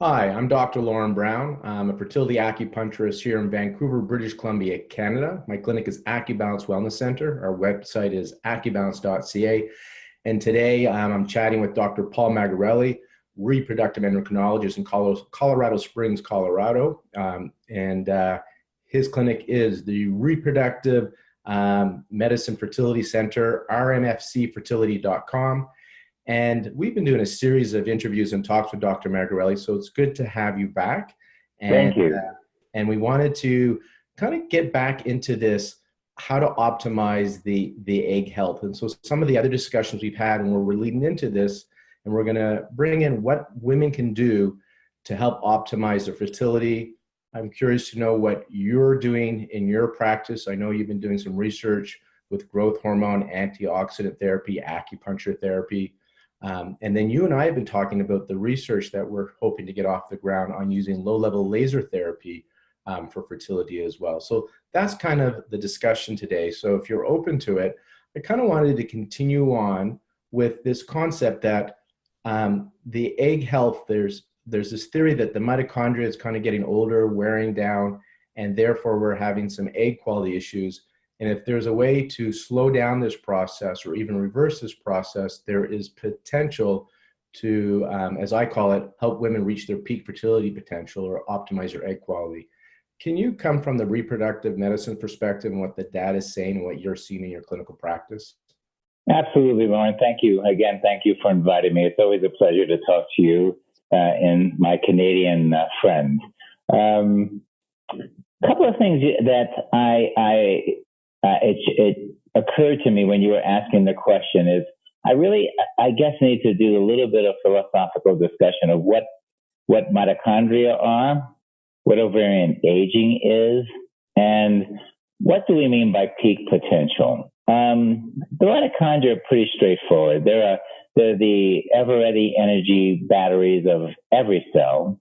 Hi, I'm Dr. Lorne Brown. I'm a fertility acupuncturist here in Vancouver, British Columbia, Canada. My clinic is Acubalance Wellness Center. Our website is acubalance.ca. And today I'm chatting with Dr. Paul Magarelli, reproductive endocrinologist in Colorado Springs, Colorado. His clinic is the Reproductive Medicine Fertility Center, rmfcfertility.com. And we've been doing a series of interviews and talks with Dr. Magarelli, so it's good to have you back. And, Thank you. and we wanted to kind of get back into this, how to optimize the egg health. And so some of the other discussions we've had, and we're leading into this, and we're going to bring in what women can do to help optimize their fertility. I'm curious to know what you're doing in your practice. I know you've been doing some research with growth hormone, antioxidant therapy, acupuncture therapy. And then you and I have been talking about the research that we're hoping to get off the ground on using low-level laser therapy for fertility as well. So that's kind of the discussion today. So if you're open to it, I kind of wanted to continue on with this concept that the egg health, there's this theory that the mitochondria is kind of getting older, wearing down, and therefore we're having some egg quality issues. And if there's a way to slow down this process or even reverse this process, there is potential to, as I call it, help women reach their peak fertility potential or optimize their egg quality. Can you come from the reproductive medicine perspective and what the data is saying and what you're seeing in your clinical practice? Absolutely, Lauren. Thank you. Again, thank you for inviting me. It's always a pleasure to talk to you and my Canadian friends. Couple of things that it occurred to me when you were asking the question is I guess need to do a little bit of philosophical discussion of what mitochondria are, what ovarian aging is, and what do we mean by peak potential. The mitochondria are pretty straightforward. They're the ever-ready energy batteries of every cell.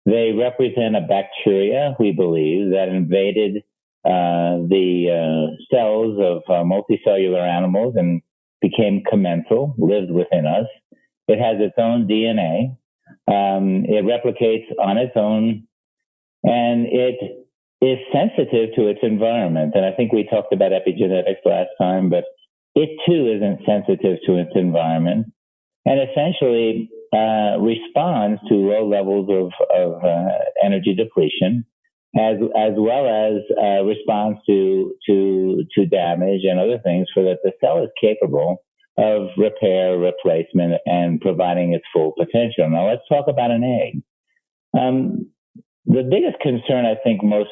They represent a bacteria, we believe, that invaded the cells of multicellular animals and became commensal, lived within us. It has its own DNA. It replicates on its own, and it is sensitive to its environment. And I think we talked about epigenetics last time, but it too isn't sensitive to its environment, and essentially responds to low levels of energy depletion, as well as responds to damage and other things, so that the cell is capable of repair, replacement, and providing its full potential. Now let's talk about an egg. The biggest concern, I think, most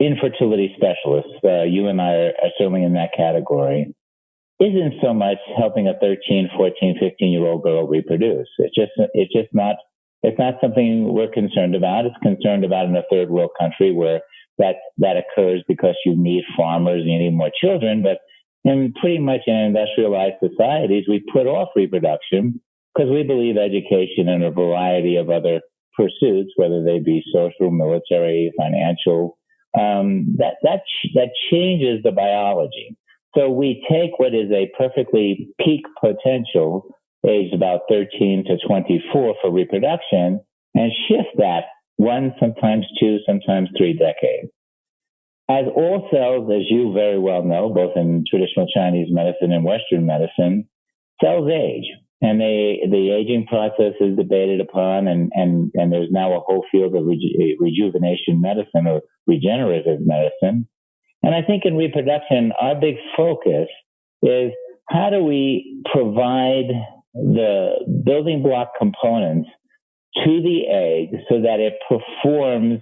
infertility specialists, you and I are certainly in that category, isn't so much helping a 13, 14, 15-year-old girl reproduce. It's not something we're concerned about. It's concerned about in a third world country where that occurs because you need farmers and you need more children. But in pretty much in industrialized societies, we put off reproduction because we believe education and a variety of other pursuits, whether they be social, military, financial, that changes the biology. So we take what is a perfectly peak potential, aged about 13 to 24 for reproduction, and shift that 1, sometimes 2, sometimes 3 decades. As all cells, as you very well know, both in traditional Chinese medicine and Western medicine, cells age. And the aging process is debated upon, and there's now a whole field of rejuvenation medicine or regenerative medicine. And I think in reproduction, our big focus is how do we provide the building block components to the egg so that it performs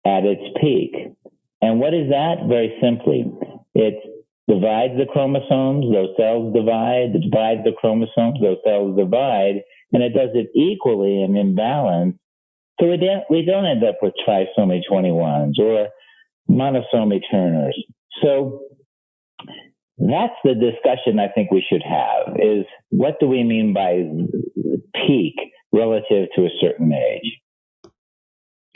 at its peak. And what is that? Very simply, it divides the chromosomes, those cells divide, it divides the chromosomes, those cells divide, and it does it equally and in balance. So we don't end up with trisomy 21s or monosomy Turners. So that's the discussion I think we should have, is what do we mean by peak relative to a certain age?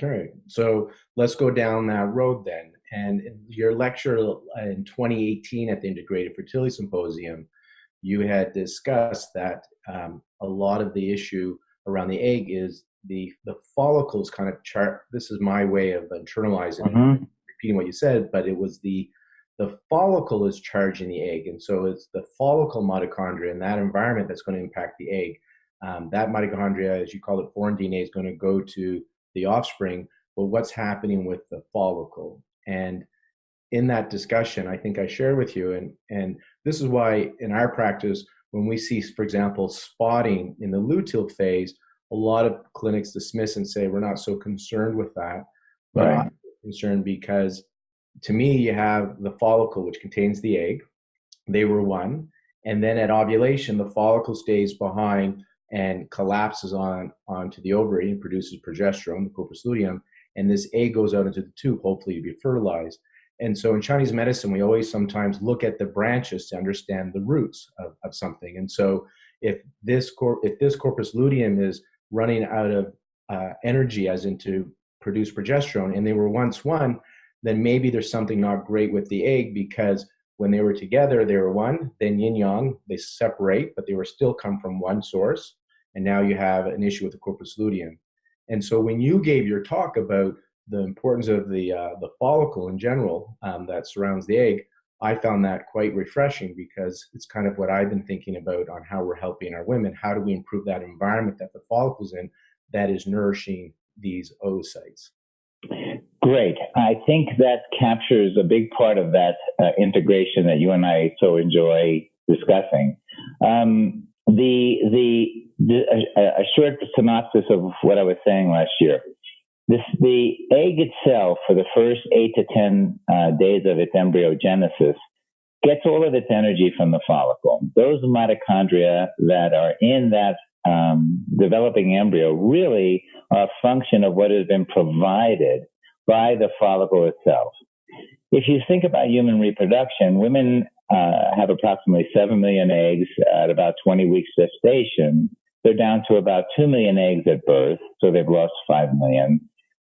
Okay, so let's go down that road then. And in your lecture in 2018 at the Integrative Fertility Symposium, you had discussed that a lot of the issue around the egg is the follicles kind of chart. This is my way of internalizing Mm-hmm. and repeating what you said, but it was the follicle is charging the egg, and so it's the follicle mitochondria in that environment that's going to impact the egg. That mitochondria, as you call it, foreign DNA, is going to go to the offspring. But what's happening with the follicle? And in that discussion, I think I shared with you, and this is why in our practice, when we see, for example, spotting in the luteal phase, a lot of clinics dismiss and say we're not so concerned with that. But Right. I'm concerned because to me, you have the follicle, which contains the egg. They were one. And then at ovulation, the follicle stays behind and collapses onto the ovary and produces progesterone, the corpus luteum. And this egg goes out into the tube, hopefully to be fertilized. And so in Chinese medicine, we always sometimes look at the branches to understand the roots of something. And so if this corpus luteum is running out of energy, as in to produce progesterone, and they were once one, then maybe there's something not great with the egg, because when they were together, they were one. Then yin yang, they separate, but they were still come from one source. And now you have an issue with the corpus luteum. And so when you gave your talk about the importance of the follicle in general that surrounds the egg, I found that quite refreshing, because it's kind of what I've been thinking about on how we're helping our women. How do we improve that environment that the follicle's in that is nourishing these oocytes? Great. I think that captures a big part of that integration that you and I so enjoy discussing. A short synopsis of what I was saying last year. The egg itself, for the first 8 to 10 days of its embryogenesis, gets all of its energy from the follicle. Those mitochondria that are in that developing embryo really are a function of what has been provided by the follicle itself. If you think about human reproduction, women have approximately 7 million eggs at about 20 weeks gestation. They're down to about 2 million eggs at birth, so they've lost 5 million.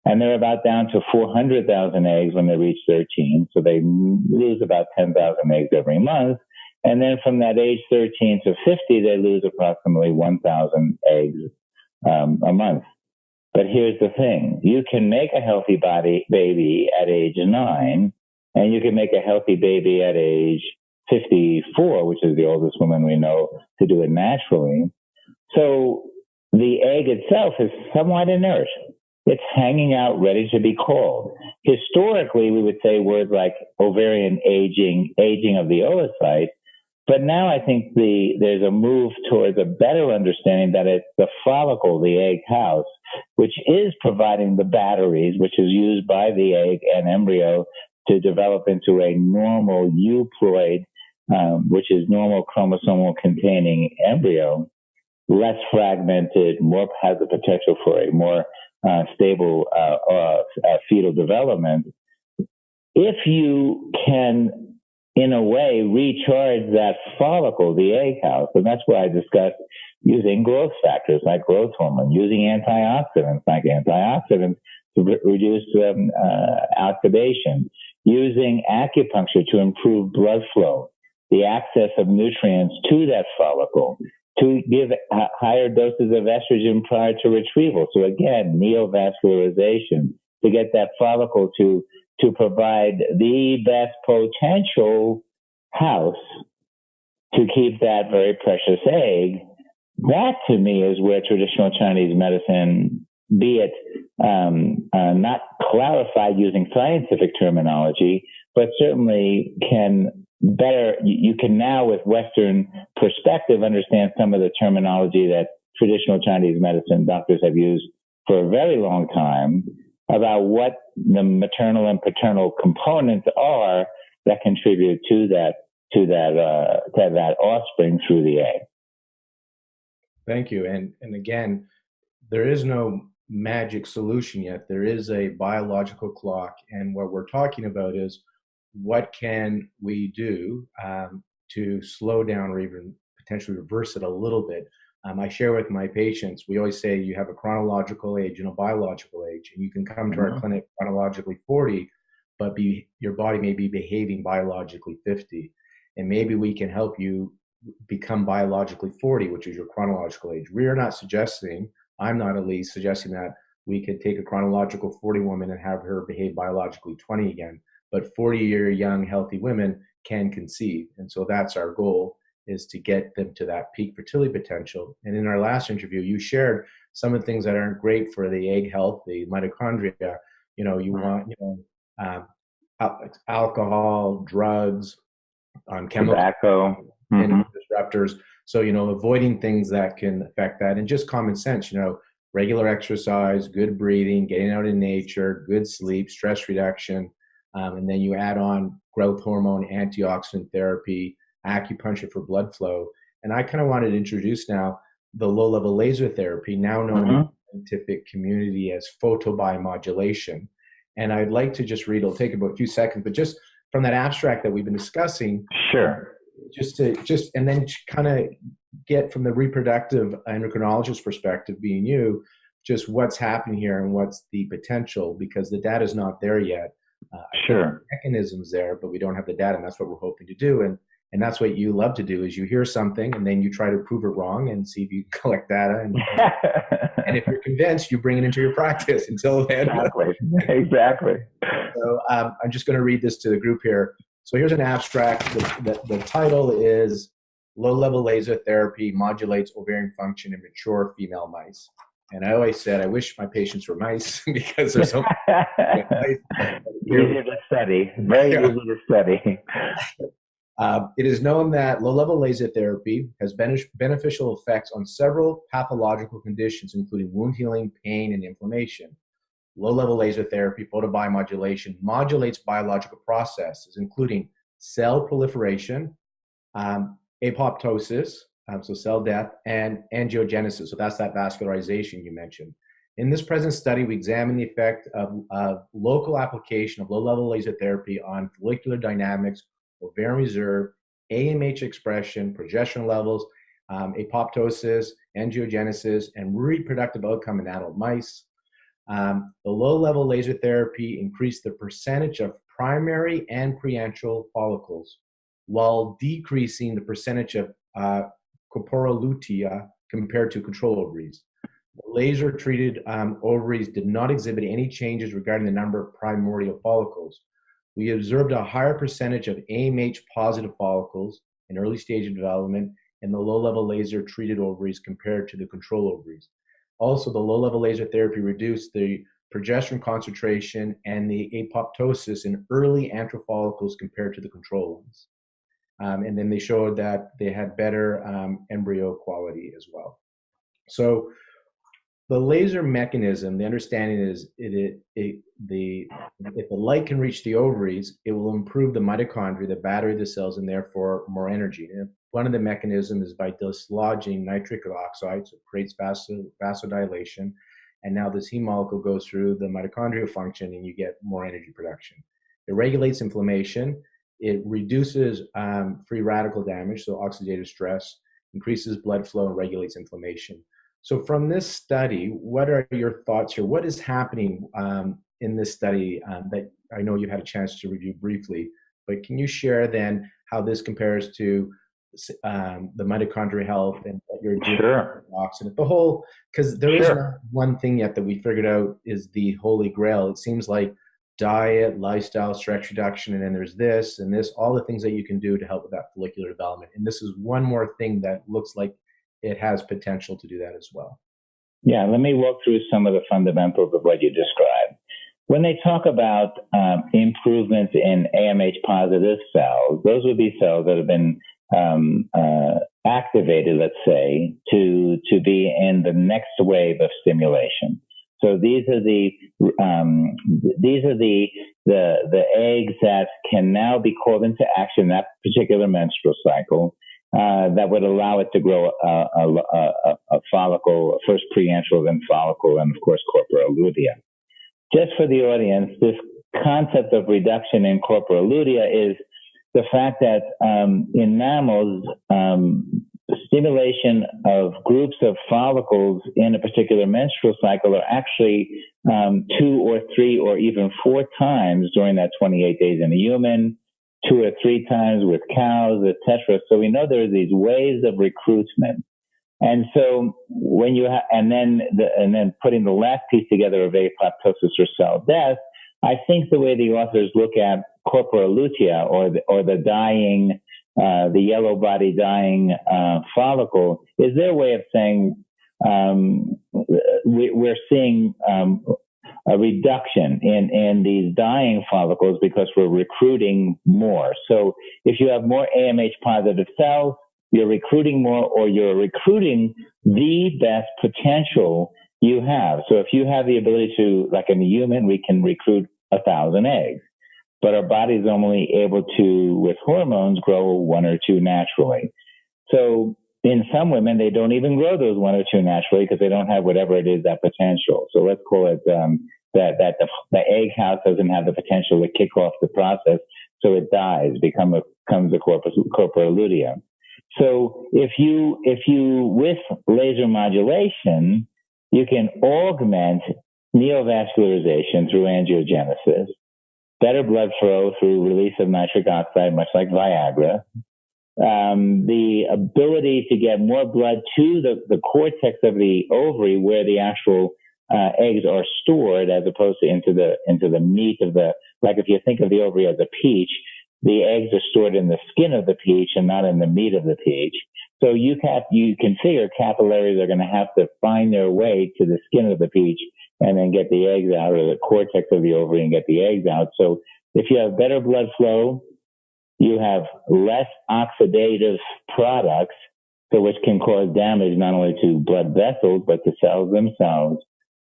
And they're about down to 400,000 eggs when they reach 13, so they lose about 10,000 eggs every month. And then from that age 13 to 50, they lose approximately 1,000 eggs a month. But here's the thing. You can make a healthy baby at age 9, and you can make a healthy baby at age 54, which is the oldest woman we know to do it naturally. So the egg itself is somewhat inert. It's hanging out, ready to be called. Historically, we would say words like ovarian aging of the oocyte. But now I think there's a move towards a better understanding that it's the follicle, the egg house, which is providing the batteries, which is used by the egg and embryo to develop into a normal euploid, which is normal chromosomal containing embryo, less fragmented, has the potential for a more stable fetal development. If you can, in a way, recharge that follicle, the egg house, and that's why I discussed using growth factors like growth hormone, using antioxidants to reduce oxidation, using acupuncture to improve blood flow, the access of nutrients to that follicle, to give higher doses of estrogen prior to retrieval. So again, neovascularization, to get that follicle to provide the best potential house to keep that very precious egg. That, to me, is where traditional Chinese medicine, be it not clarified using scientific terminology, but certainly can better, you can now, with Western perspective, understand some of the terminology that traditional Chinese medicine doctors have used for a very long time about what the maternal and paternal components are that contribute to that offspring through the egg. Thank you. And again, there is no magic solution yet. There is a biological clock, and what we're talking about is what can we do to slow down or even potentially reverse it a little bit. I share with my patients, we always say you have a chronological age and a biological age, and you can come to our clinic chronologically 40, but your body may be behaving biologically 50. And maybe we can help you become biologically 40, which is your chronological age. We are not suggesting I'm not at least suggesting that we could take a chronological 40 woman and have her behave biologically 20 again. But 40-year young, healthy women can conceive. And so that's our goal, is to get them to that peak fertility potential. And in our last interview, you shared some of the things that aren't great for the egg health, the mitochondria. You know, you want, alcohol, drugs, chemical, tobacco, and disruptors. So, avoiding things that can affect that, and just common sense, regular exercise, good breathing, getting out in nature, good sleep, stress reduction. And then you add on growth hormone, antioxidant therapy, acupuncture for blood flow. And I kind of wanted to introduce now the low-level laser therapy, now known in the scientific community as photobiomodulation. And I'd like to just read, it'll take about a few seconds, but just from that abstract that we've been discussing. Sure. And then kind of get from the reproductive endocrinologist perspective, being you, just what's happening here and what's the potential, because the data is not there yet. Sure. Mechanisms there, but we don't have the data, and that's what we're hoping to do. And that's what you love to do, is you hear something and then you try to prove it wrong and see if you can collect data. And if you're convinced, you bring it into your practice. Until then. Exactly. So I'm just going to read this to the group here. So here's an abstract. The title is Low-Level Laser Therapy Modulates Ovarian Function in Mature Female Mice. And I always said, I wish my patients were mice because there's so many. Easy to study. Very easy to study. It is known that low-level laser therapy has beneficial effects on several pathological conditions, including wound healing, pain, and inflammation. Low-level laser therapy, photobiomodulation, modulates biological processes, including cell proliferation, apoptosis, so cell death, and angiogenesis. So that's that vascularization you mentioned. In this present study, we examine the effect of local application of low-level laser therapy on follicular dynamics, ovarian reserve, AMH expression, progesterone levels, apoptosis, angiogenesis, and reproductive outcome in adult mice. The low-level laser therapy increased the percentage of primary and preantral follicles while decreasing the percentage of corporal lutea compared to control ovaries. Laser-treated ovaries did not exhibit any changes regarding the number of primordial follicles. We observed a higher percentage of AMH-positive follicles in early stage of development in the low-level laser-treated ovaries compared to the control ovaries. Also, the low-level laser therapy reduced the progesterone concentration and the apoptosis in early antral follicles compared to the control ones. And then they showed that they had better embryo quality as well. So the laser mechanism, the understanding is if the light can reach the ovaries, it will improve the mitochondria, the battery of the cells, and therefore more energy. And one of the mechanisms is by dislodging nitric oxide, so it creates vasodilation. And now this heme molecule goes through the mitochondrial function and you get more energy production. It regulates inflammation. It reduces free radical damage, so oxidative stress, increases blood flow, and regulates inflammation. So from this study, what are your thoughts here? What is happening in this study that I know you had a chance to review briefly, but can you share then how this compares to the mitochondrial health and what you're doing? Sure. And the whole, because there is not one thing yet that we figured out is the holy grail. It seems like diet, lifestyle, stress reduction, and then there's this and this, all the things that you can do to help with that follicular development. And this is one more thing that looks like it has potential to do that as well. Yeah, let me walk through some of the fundamentals of what you described. When they talk about improvements in AMH positive cells, those would be cells that have been activated, let's say, to be in the next wave of stimulation. So these are the eggs that can now be called into action in that particular menstrual cycle. That would allow it to grow a follicle, first preantral, then follicle, and of course corporal lutea. Just for the audience, this concept of reduction in corporal lutea is the fact that in mammals, stimulation of groups of follicles in a particular menstrual cycle are actually 2 or 3 or even 4 times during that 28 days in a human, 2 or 3 times with cows, etc. So we know there are these waves of recruitment And so when you and then putting the last piece together of apoptosis or cell death, I think the way the authors look at corpora lutea, or the dying, the yellow body dying follicle, is their way of saying we're seeing a reduction in these dying follicles because we're recruiting more. So if you have more AMH positive cells, you're recruiting more, or you're recruiting the best potential you have. So if you have the ability to, like in a human, we can recruit 1,000 eggs, but our body's only able to, with hormones, grow 1 or 2 naturally. So in some women, they don't even grow those 1 or 2 naturally because they don't have whatever it is, that potential. So let's call it that the egg house doesn't have the potential to kick off the process, so it dies, becomes a corpora lutea. So if you with laser modulation, you can augment neovascularization through angiogenesis, better blood flow through release of nitric oxide, much like Viagra, the ability to get more blood to the cortex of the ovary where the actual eggs are stored, as opposed to into the meat of the, like if you think of the ovary as a peach, the eggs are stored in the skin of the peach and not in the meat of the peach. So you can figure capillaries are going to have to find their way to the skin of the peach and then get the eggs out, or the cortex of the ovary and get the eggs out. So if you have better blood flow, you have less oxidative products, so which can cause damage not only to blood vessels, but to cells themselves.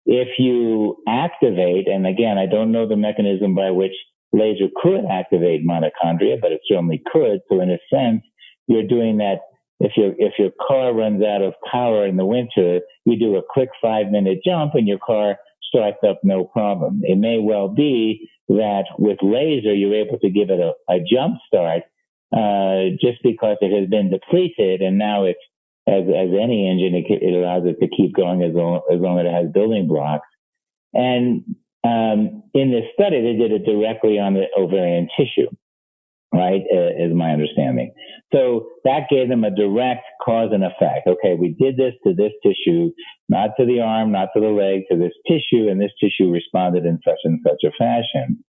If you activate, and again, I don't know the mechanism by which laser could activate mitochondria, but it certainly could. So in a sense, you're doing that. If your car runs out of power in the winter, you do a quick 5-minute jump and your car starts up no problem. It may well be that with laser, you're able to give it a jump start just because it has been depleted, and now it's, as any engine, it allows it to keep going as long as it has building blocks. And in this study, they did it directly on the ovarian tissue, right, is my understanding. So that gave them a direct cause and effect. Okay, we did this to this tissue, not to the arm, not to the leg, to this tissue, and this tissue responded in such and such a fashion.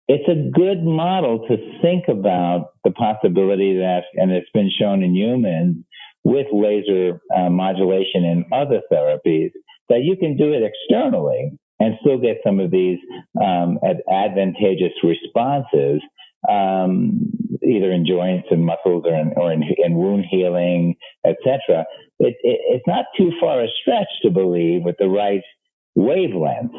It's a good model to think about the possibility that, and it's been shown in humans with laser modulation and other therapies, that you can do it externally and still get some of these advantageous responses, either in joints and muscles or in wound healing, etc. It's not too far a stretch to believe with the right wavelength,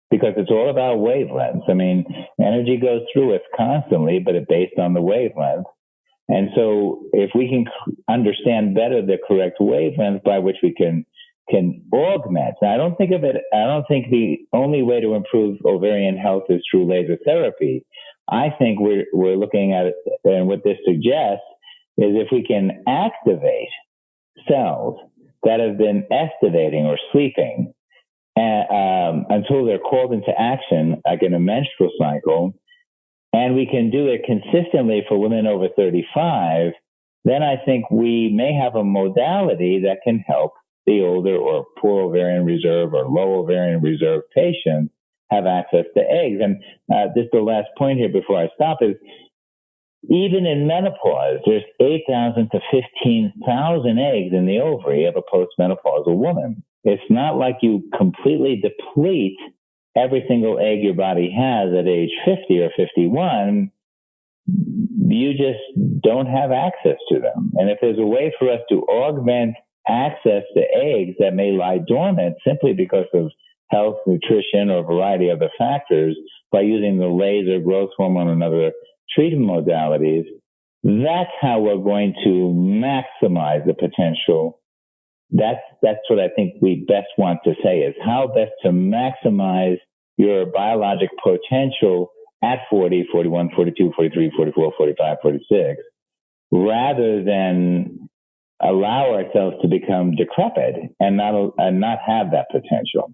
because it's all about wavelengths. I mean, energy goes through us constantly, but it's based on the wavelength. And so if we can understand better the correct wavelength by which we can augment. Now, I don't think the only way to improve ovarian health is through laser therapy. I think we're looking at it, and what this suggests is if we can activate cells that have been estivating or sleeping until they're called into action, like in a menstrual cycle, and we can do it consistently for women over 35, then I think we may have a modality that can help the older or poor ovarian reserve or low ovarian reserve patients have access to eggs. And this is the last point here before I stop, is even in menopause, there's 8,000 to 15,000 eggs in the ovary of a postmenopausal woman. It's not like you completely deplete every single egg your body has at age 50 or 51. You just don't have access to them. And if there's a way for us to augment access to eggs that may lie dormant simply because of health, nutrition, or a variety of other factors by using the laser, growth hormone, and other treatment modalities, that's how we're going to maximize the potential. That's what I think we best want to say, is how best to maximize your biologic potential at 40, 41, 42, 43, 44, 45, 46, rather than allow ourselves to become decrepit and not have that potential.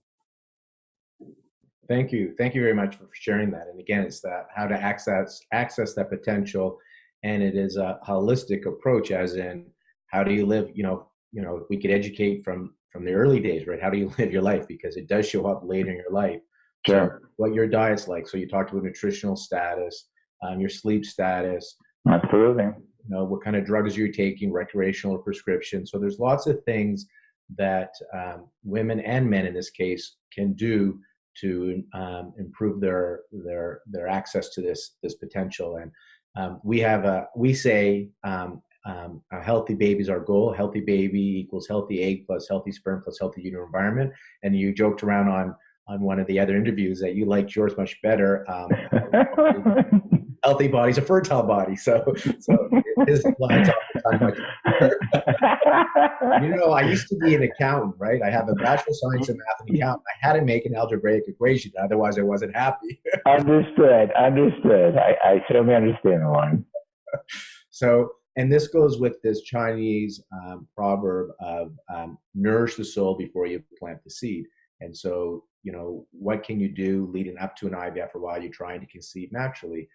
Thank you very much for sharing that. And again, it's that how to access that potential, and it is a holistic approach, as in how do you live, we could educate from the early days, right? How do you live your life? Because it does show up later in your life. Sure. So what your diet's like. So you talked about nutritional status, your sleep status. Absolutely. What kind of drugs you're taking, recreational or prescription. So there's lots of things that women and men in this case can do to improve their access to this potential. And we say a healthy baby is our goal. Healthy baby equals healthy egg plus healthy sperm plus healthy uterine environment. And you joked around on one of the other interviews that you liked yours much better. Healthy body's a fertile body. So his lines off the tongue much better. I used to be an accountant, right? I have a Bachelor of Science in Math and Accountant. I had to make an algebraic equation. Otherwise, I wasn't happy. Understood. I certainly understand the one. So, and this goes with this Chinese proverb of nourish the soil before you plant the seed. And so, what can you do leading up to an IVF or while you're trying to conceive naturally?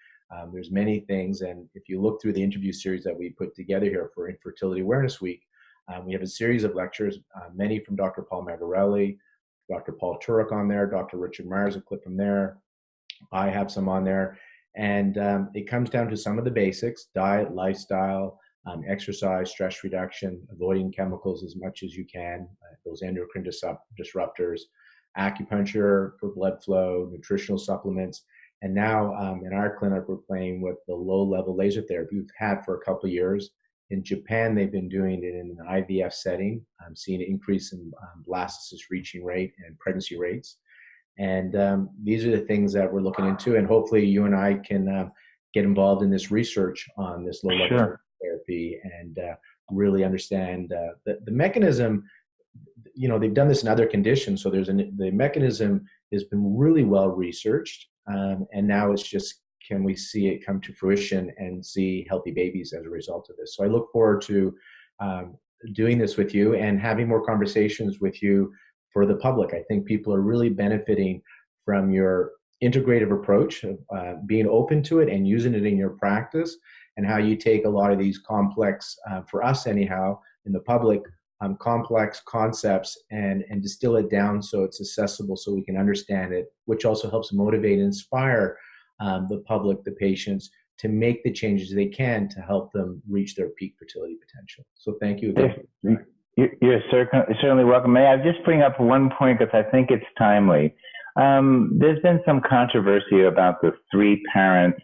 There's many things. And if you look through the interview series that we put together here for Infertility Awareness Week, we have a series of lectures, many from Dr. Paul Magarelli, Dr. Paul Turek on there, Dr. Richard Myers, a clip from there. I have some on there. And it comes down to some of the basics: diet, lifestyle, exercise, stress reduction, avoiding chemicals as much as you can, those endocrine disruptors, acupuncture for blood flow, nutritional supplements. And now in our clinic, we're playing with the low-level laser therapy we've had for a couple of years. In Japan, they've been doing it in an IVF setting. I'm seeing an increase in blastocyst reaching rate and pregnancy rates. And these are the things that we're looking into. And hopefully you and I can get involved in this research on this low-level therapy and really understand the mechanism. They've done this in other conditions. So the mechanism has been really well researched. And now it's just, can we see it come to fruition and see healthy babies as a result of this? So I look forward to doing this with you and having more conversations with you for the public. I think people are really benefiting from your integrative approach of being open to it and using it in your practice, and how you take a lot of these complex, for us anyhow, in the public, complex concepts and distill it down so it's accessible so we can understand it, which also helps motivate and inspire the public, the patients, to make the changes they can to help them reach their peak fertility potential. So thank you again. You're certainly welcome. May I just bring up one point, because I think it's timely. There's been some controversy about the 3-parent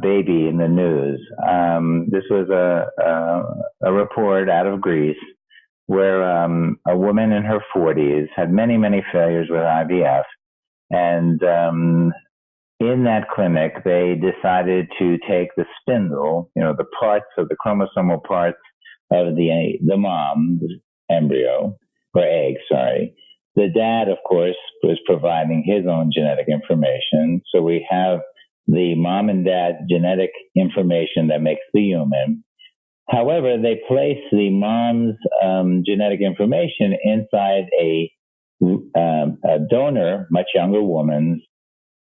baby in the news. This was a report out of Greece where a woman in her 40s had many, many failures with IVF. And in that clinic, they decided to take the spindle, the parts of the chromosomal parts of the mom's embryo, or egg, sorry. The dad, of course, was providing his own genetic information. So we have the mom and dad genetic information that makes the human. However, they place the mom's genetic information inside a donor, much younger woman's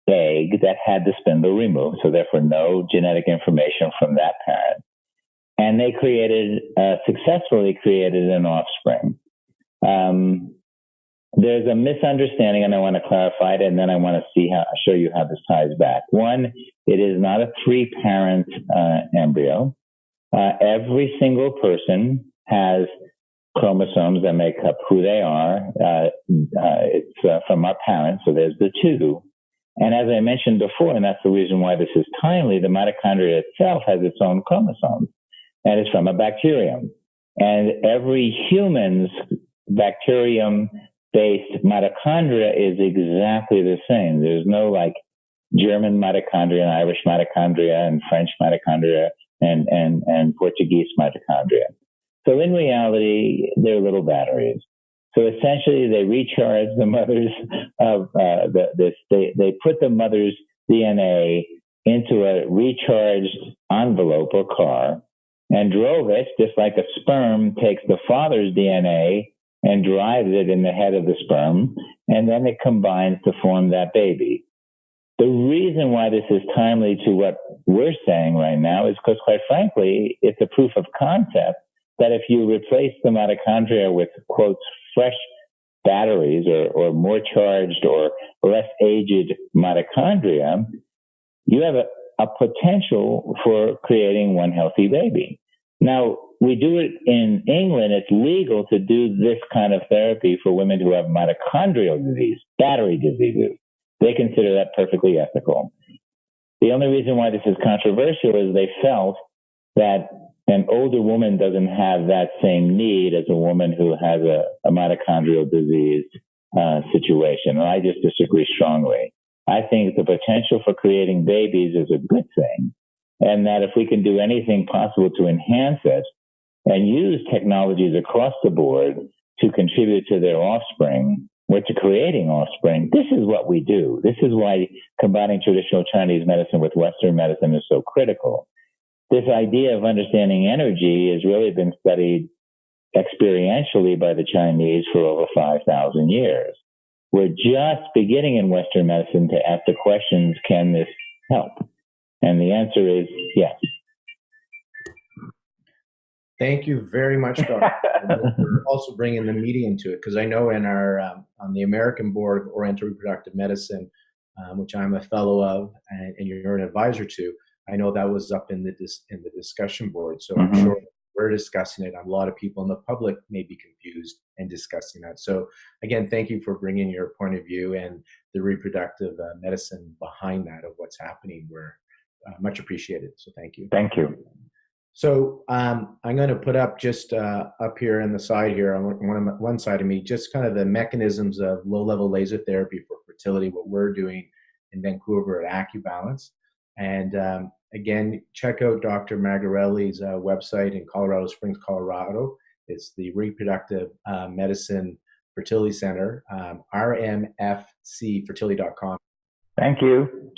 egg that had the spindle removed. So therefore, no genetic information from that parent. And they successfully created an offspring. There's a misunderstanding, and I want to clarify it, and then I want to show you how this ties back. One, it is not a 3-parent embryo. Every single person has chromosomes that make up who they are. It's from our parents, so there's the 2. And as I mentioned before, and that's the reason why this is timely, the mitochondria itself has its own chromosomes, and it's from a bacterium. And every human's bacterium-based mitochondria is exactly the same. There's no German mitochondria and Irish mitochondria and French mitochondria and Portuguese mitochondria. So in reality, they're little batteries. So essentially, they recharge the mother's they put the mother's DNA into a recharged envelope or car and drove it, just like a sperm takes the father's DNA and drives it in the head of the sperm, and then it combines to form that baby. The reason why this is timely to what we're saying right now is because, quite frankly, it's a proof of concept that if you replace the mitochondria with, quotes, fresh batteries or more charged or less aged mitochondria, you have a potential for creating one healthy baby. Now, we do it in England. It's legal to do this kind of therapy for women who have mitochondrial disease, battery diseases. They consider that perfectly ethical. The only reason why this is controversial is they felt that an older woman doesn't have that same need as a woman who has a mitochondrial disease situation. And I just disagree strongly. I think the potential for creating babies is a good thing, and that if we can do anything possible to enhance it and use technologies across the board to contribute to their offspring or to creating offspring, this is what we do. This is why combining traditional Chinese medicine with Western medicine is so critical. This idea of understanding energy has really been studied experientially by the Chinese for over 5,000 years. We're just beginning in Western medicine to ask the questions, can this help? And the answer is yes. Thank you very much, Dr. for also bringing the media into it, because I know in our on the American Board of Oriental Reproductive Medicine, which I'm a fellow of, and you're an advisor to, I know that was up in the discussion board. So I'm sure we're discussing it. A lot of people in the public may be confused and discussing that. So again, thank you for bringing your point of view and the reproductive medicine behind that of what's happening. We're much appreciated. So thank you. Thank you. So I'm going to put up just up here on the side here, on one side of me, just kind of the mechanisms of low-level laser therapy for fertility, what we're doing in Vancouver at Acubalance. And again, check out Dr. Magarelli's website in Colorado Springs, Colorado. It's the Reproductive Medicine Fertility Center, rmfcfertility.com. Thank you.